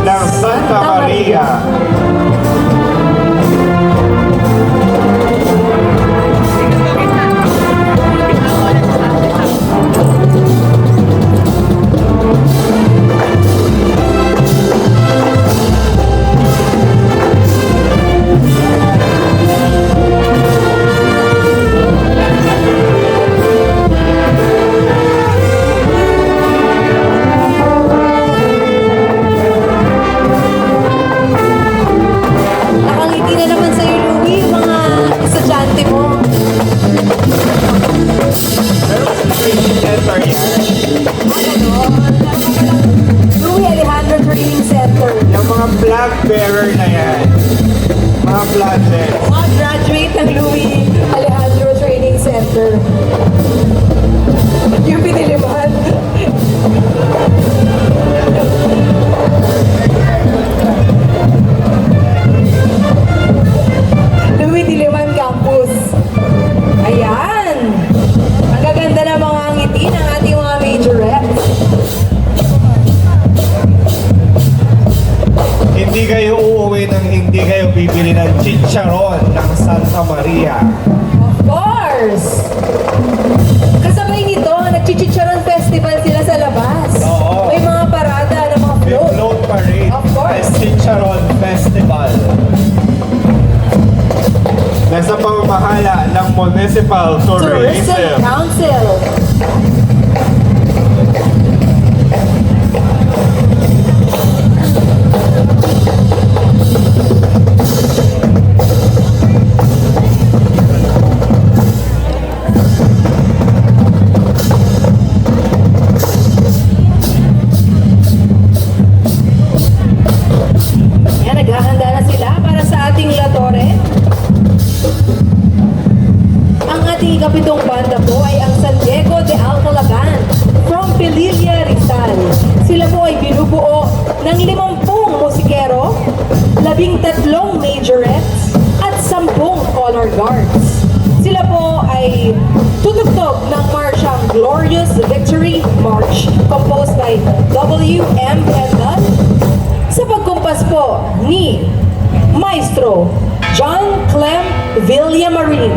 ng Santa Maria. Nakangiti na naman sa'yo, Louie, yung mga estudyante mo. Center yan. Louie Alejandro Training Center. Yung mga flag bearer na yan. Mga flags. Mga graduate ng Louie Alejandro Training Center. Yung piniliman. Louie Diliman Campus. Ayan. Ang gaganda ng mga ngiti ng ating mga majorettes. Hindi kayo uuwi nang hindi kayo bibili ng chicharon ng Santa Maria. Of course! Kasabay nito, nagchichicharon festival sila sa labas. Oo. May mga parada ng mga May float. float parade. Of course. May chicharon festival. Nasa pamamahala ng Municipal Tourism Tourism. Council. Yan, naghahanda na sila para sa ating Latore. Ang ating ikapitong banda po ay ang San Diego de Alcalaban from Pililla, Rizal. Sila po ay binubuo ng 50 musikero, 13 majorettes, at 10 color guards. Sila po ay tutugtog ng marsyang Glorious Victory March composed by W.M. Pendle sa pagkumpas po ni Maestro John Clem Villamarin.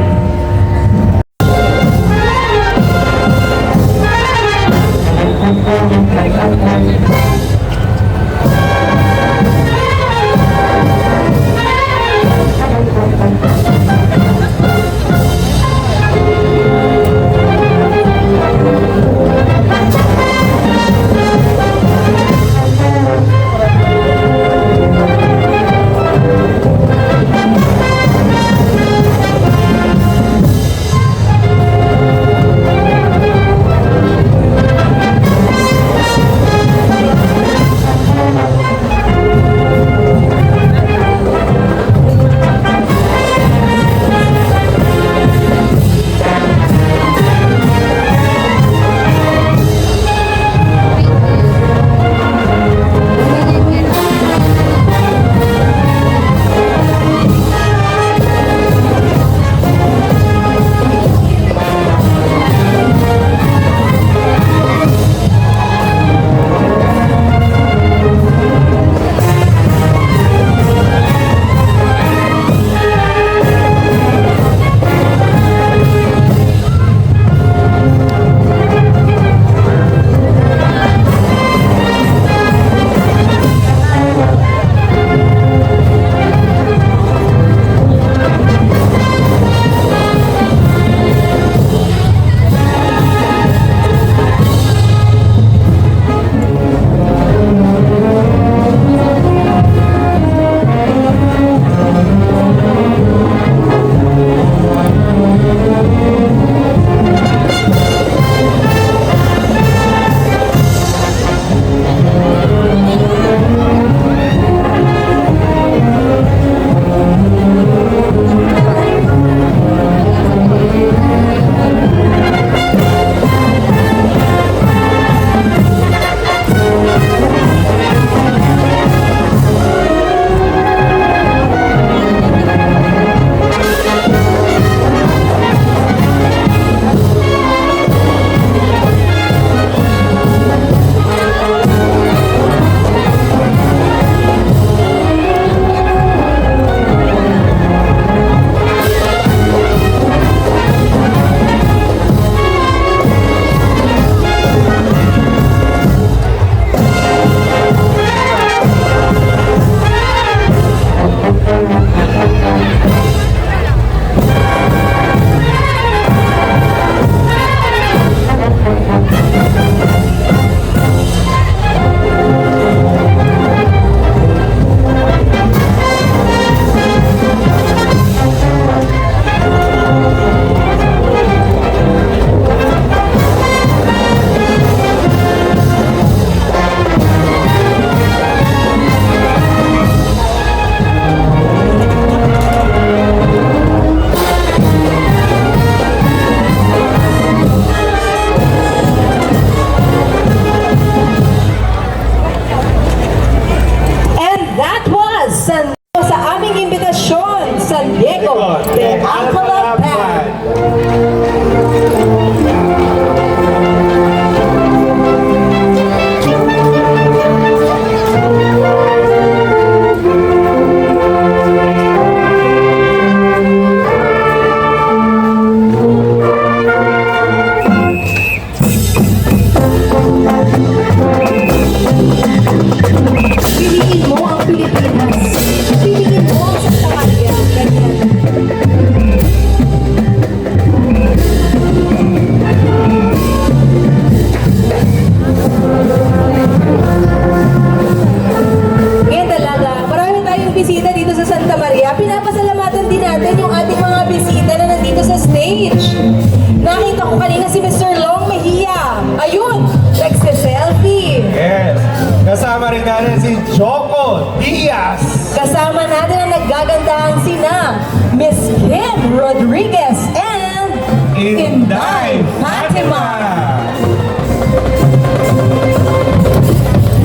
Coco Diaz. Kasama natin ang naggagandahang sina Miss Kim Rodriguez and Inday Fatima.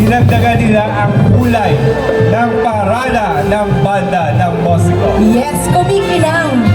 Dinagdagan nila ang kulay ng parada ng banda ng Mosico. Yes, kumikinang